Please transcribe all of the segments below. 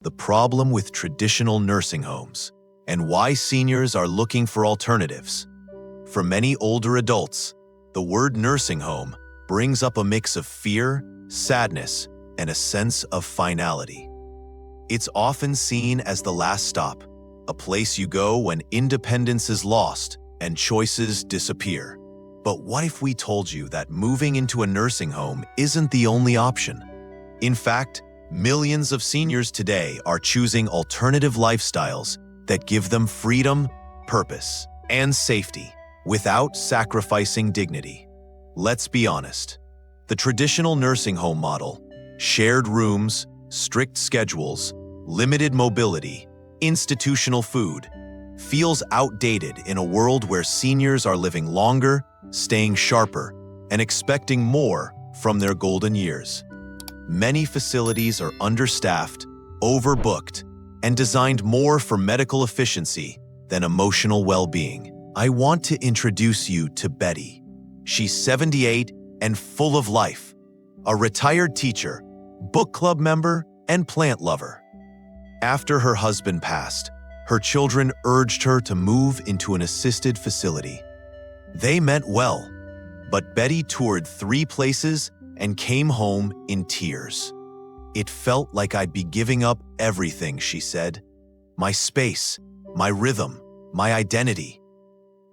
the problem with traditional nursing homes, and why seniors are looking for alternatives. For many older adults, the word nursing home brings up a mix of fear, sadness, and a sense of finality. It's often seen as the last stop, a place you go when independence is lost and choices disappear. But what if we told you that moving into a nursing home isn't the only option? In fact, millions of seniors today are choosing alternative lifestyles that give them freedom, purpose, and safety without sacrificing dignity. Let's be honest. The traditional nursing home model, shared rooms, strict schedules, limited mobility, institutional food, feels outdated in a world where seniors are living longer, staying sharper, and expecting more from their golden years. Many facilities are understaffed, overbooked, and designed more for medical efficiency than emotional well-being. I want to introduce you to Betty. She's 78 and full of life, a retired teacher, book club member, and plant lover. After her husband passed, her children urged her to move into an assisted facility. They meant well, but Betty toured 3 places and came home in tears. "It felt like I'd be giving up everything," she said. "My space, my rhythm, my identity."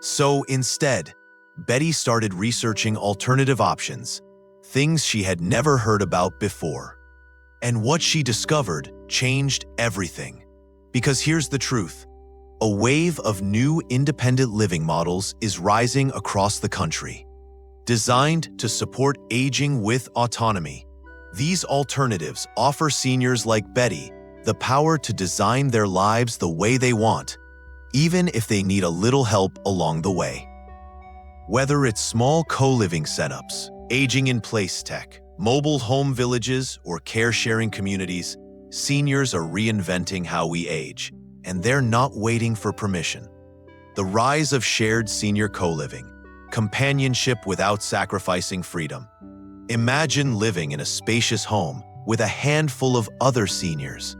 So instead, Betty started researching alternative options, things she had never heard about before. And what she discovered changed everything. Because here's the truth. A wave of new independent living models is rising across the country. Designed to support aging with autonomy, these alternatives offer seniors like Betty the power to design their lives the way they want, even if they need a little help along the way. Whether it's small co-living setups, aging-in-place tech, mobile home villages, or care-sharing communities, seniors are reinventing how we age, and they're not waiting for permission. The rise of shared senior co-living, companionship without sacrificing freedom. Imagine living in a spacious home with a handful of other seniors,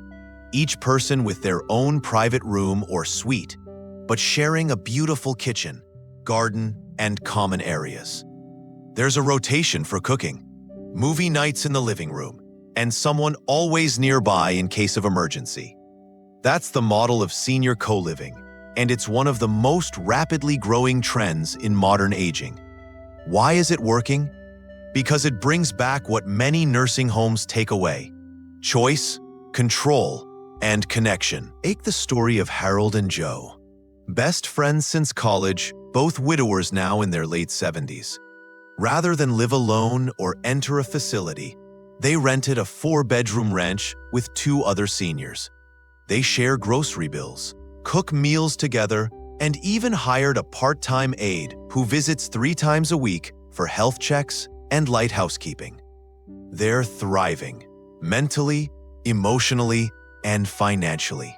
each person with their own private room or suite, but sharing a beautiful kitchen, garden, and common areas. There's a rotation for cooking, movie nights in the living room, and someone always nearby in case of emergency. That's the model of senior co-living, and it's one of the most rapidly growing trends in modern aging. Why is it working? Because it brings back what many nursing homes take away: choice, control, and connection. Take the story of Harold and Joe. Best friends since college, both widowers now in their late 70s. Rather than live alone or enter a facility, they rented a 4-bedroom ranch with 2 other seniors. They share grocery bills, cook meals together, and even hired a part-time aide who visits 3 times a week for health checks and light housekeeping. They're thriving, mentally, emotionally, and financially.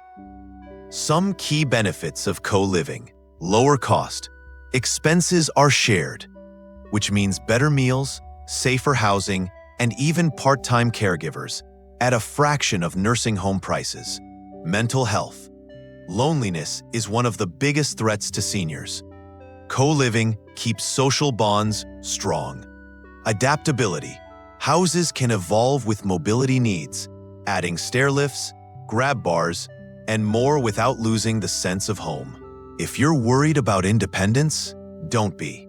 Some key benefits of co-living: lower cost. Expenses are shared, which means better meals, safer housing, and even part-time caregivers at a fraction of nursing home prices. Mental health. Loneliness is one of the biggest threats to seniors. Co-living keeps social bonds strong. Adaptability. Houses can evolve with mobility needs, adding stair lifts, grab bars, and more without losing the sense of home. If you're worried about independence, don't be.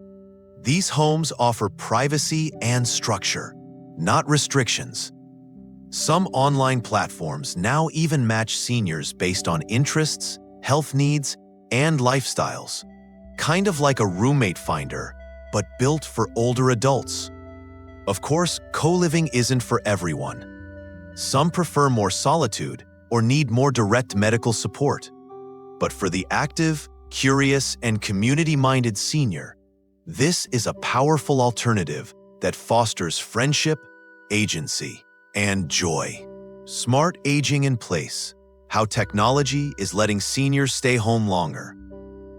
These homes offer privacy and structure, not restrictions. Some online platforms now even match seniors based on interests, health needs, and lifestyles. Kind of like a roommate finder, but built for older adults. Of course, co-living isn't for everyone. Some prefer more solitude or need more direct medical support. But for the active, curious, and community-minded senior, this is a powerful alternative that fosters friendship, agency, and joy. Smart aging in place: how technology is letting seniors stay home longer.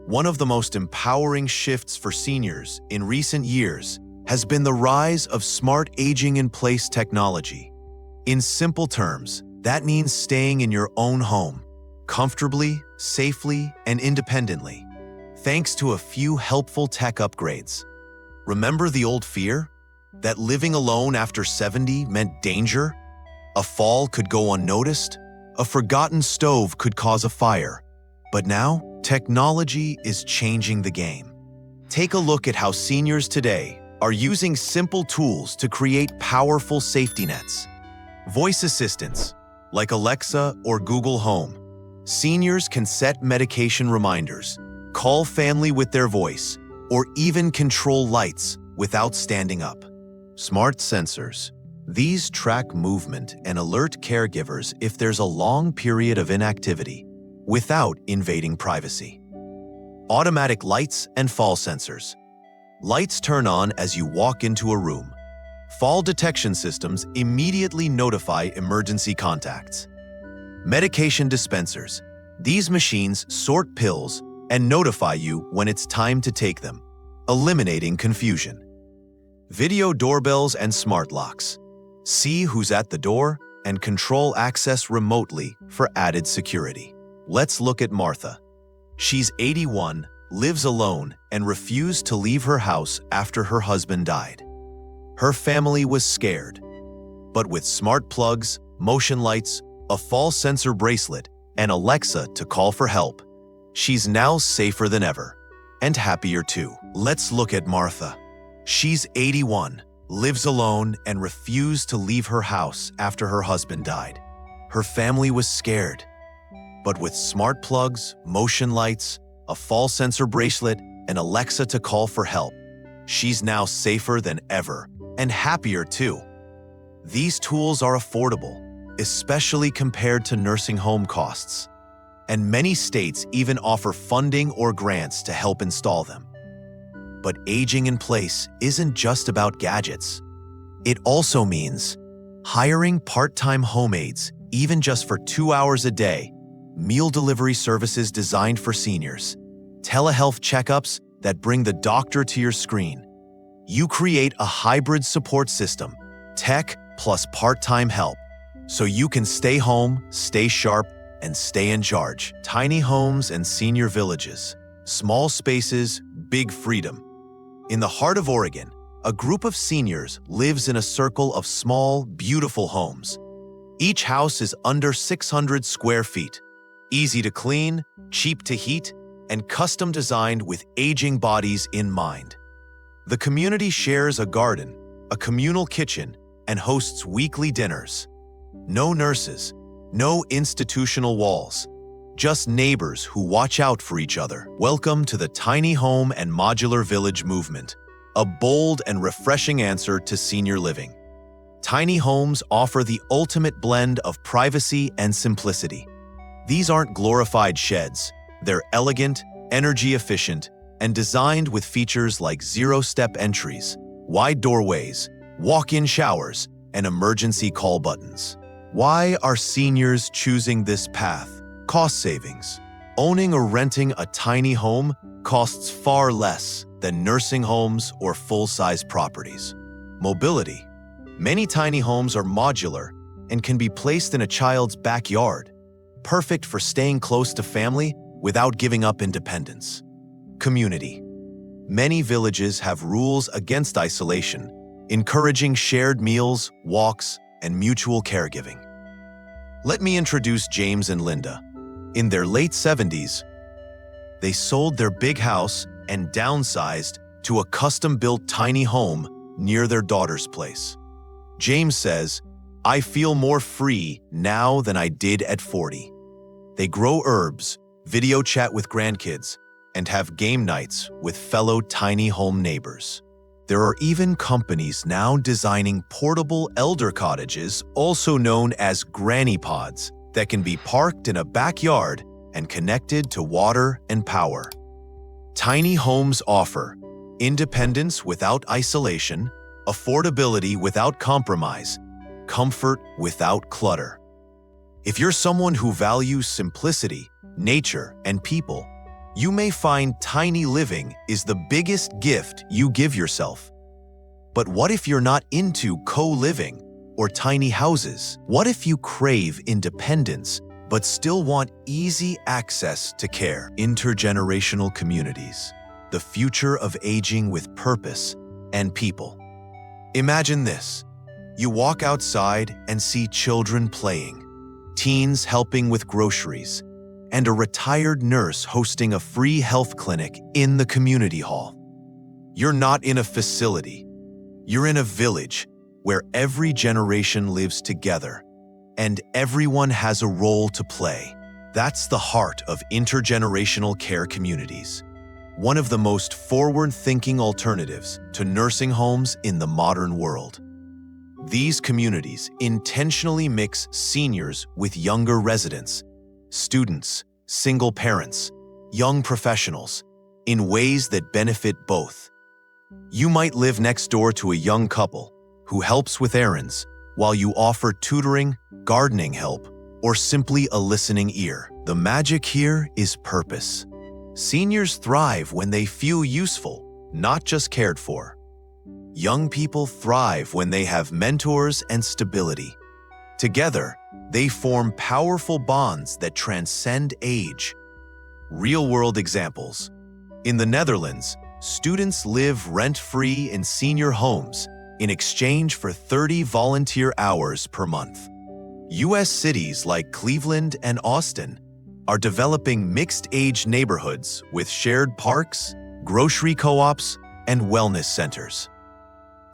One of the most empowering shifts for seniors in recent years has been the rise of smart aging in place technology. In simple terms, That means staying in your own home, comfortably, safely, and independently, thanks to a few helpful tech upgrades. Remember the old fear? That living alone after 70 meant danger? A fall could go unnoticed? A forgotten stove could cause a fire? But now, technology is changing the game. Take a look at how seniors today are using simple tools to create powerful safety nets. Voice assistants, like Alexa or Google Home. Seniors can set medication reminders, call family with their voice, or even control lights without standing up. Smart sensors. These track movement and alert caregivers if there's a long period of inactivity without invading privacy. Automatic lights and fall sensors. Lights turn on as you walk into a room. Fall detection systems immediately notify emergency contacts. Medication dispensers. These machines sort pills and notify you when it's time to take them, eliminating confusion. Video doorbells and smart locks. See who's at the door and control access remotely for added security. Let's look at Martha. She's 81, lives alone, and refused to leave her house after her husband died. Her family was scared. But with smart plugs, motion lights, a fall sensor bracelet, and Alexa to call for help, she's now safer than ever, and happier too. Let's look at Martha. She's 81, lives alone, and refused to leave her house after her husband died. Her family was scared. But with smart plugs, motion lights, a fall sensor bracelet, and Alexa to call for help, she's now safer than ever, and happier too. These tools are affordable, especially compared to nursing home costs, and many states even offer funding or grants to help install them. But aging in place isn't just about gadgets. It also means hiring part-time home aides, even just for 2 hours a day, meal delivery services designed for seniors, telehealth checkups that bring the doctor to your screen. You create a hybrid support system, tech plus part-time help, so you can stay home, stay sharp, and stay in charge. Tiny homes and senior villages. Small spaces, big freedom. In the heart of Oregon, a group of seniors lives in a circle of small, beautiful homes. Each house is under 600 square feet, easy to clean, cheap to heat, and custom designed with aging bodies in mind. The community shares a garden, a communal kitchen, and hosts weekly dinners. No nurses, no institutional walls, just neighbors who watch out for each other. Welcome to the tiny home and modular village movement, a bold and refreshing answer to senior living. Tiny homes offer the ultimate blend of privacy and simplicity. These aren't glorified sheds. They're elegant, energy efficient, and designed with features like zero-step entries, wide doorways, walk-in showers, and emergency call buttons. Why are seniors choosing this path? Cost savings. Owning or renting a tiny home costs far less than nursing homes or full-size properties. Mobility. Many tiny homes are modular and can be placed in a child's backyard, perfect for staying close to family without giving up independence. Community. Many villages have rules against isolation, encouraging shared meals, walks, and mutual caregiving. Let me introduce James and Linda. In their late 70s, they sold their big house and downsized to a custom-built tiny home near their daughter's place. James says, "I feel more free now than I did at 40. They grow herbs, video chat with grandkids, and have game nights with fellow tiny home neighbors." There are even companies now designing portable elder cottages, also known as granny pods, that can be parked in a backyard and connected to water and power. Tiny homes offer independence without isolation, affordability without compromise, comfort without clutter. If you're someone who values simplicity, nature, and people, you may find tiny living is the biggest gift you give yourself. But what if you're not into co-living or tiny houses? What if you crave independence but still want easy access to care? Intergenerational communities, the future of aging with purpose and people. Imagine this. You walk outside and see children playing, teens helping with groceries, and a retired nurse hosting a free health clinic in the community hall. You're not in a facility. You're in a village where every generation lives together and everyone has a role to play. That's the heart of intergenerational care communities, one of the most forward-thinking alternatives to nursing homes in the modern world. These communities intentionally mix seniors with younger residents, students, single parents, young professionals, in ways that benefit both. You might live next door to a young couple who helps with errands while you offer tutoring, gardening help, or simply a listening ear. The magic here is purpose. Seniors thrive when they feel useful, not just cared for. Young people thrive when they have mentors and stability. Together, they form powerful bonds that transcend age. Real-world examples. In the Netherlands, students live rent-free in senior homes in exchange for 30 volunteer hours per month. U.S. cities like Cleveland and Austin are developing mixed-age neighborhoods with shared parks, grocery co-ops, and wellness centers.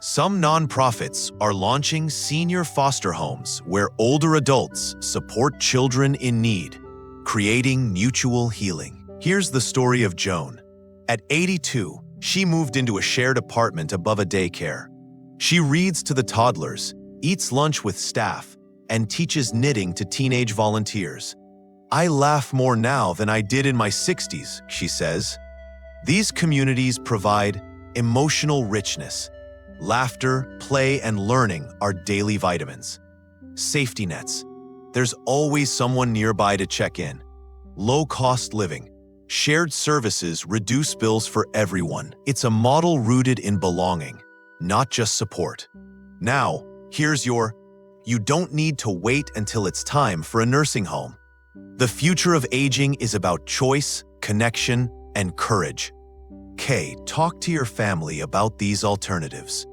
Some nonprofits are launching senior foster homes where older adults support children in need, creating mutual healing. Here's the story of Joan. At 82, she moved into a shared apartment above a daycare. She reads to the toddlers, eats lunch with staff, and teaches knitting to teenage volunteers. "I laugh more now than I did in my 60s, she says. These communities provide emotional richness. Laughter, play, and learning are daily vitamins. Safety nets. There's always someone nearby to check in. Low-cost living. Shared services reduce bills for everyone. It's a model rooted in belonging, not just support. Now, here's your, you don't need to wait until it's time for a nursing home. The future of aging is about choice, connection, and courage. Talk to your family about these alternatives.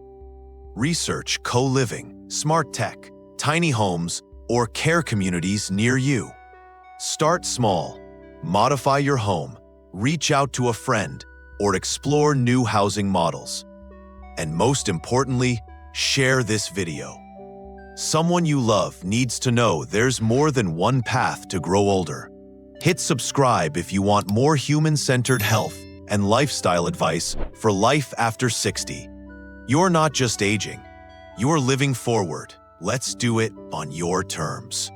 Research co-living, smart tech, tiny homes, or care communities near you. Start small. Modify your home, reach out to a friend, or explore new housing models. And most importantly, share this video. Someone you love needs to know there's more than one path to grow older. Hit subscribe if you want more human-centered health and lifestyle advice for life after 60. You're not just aging, you're living forward. Let's do it on your terms.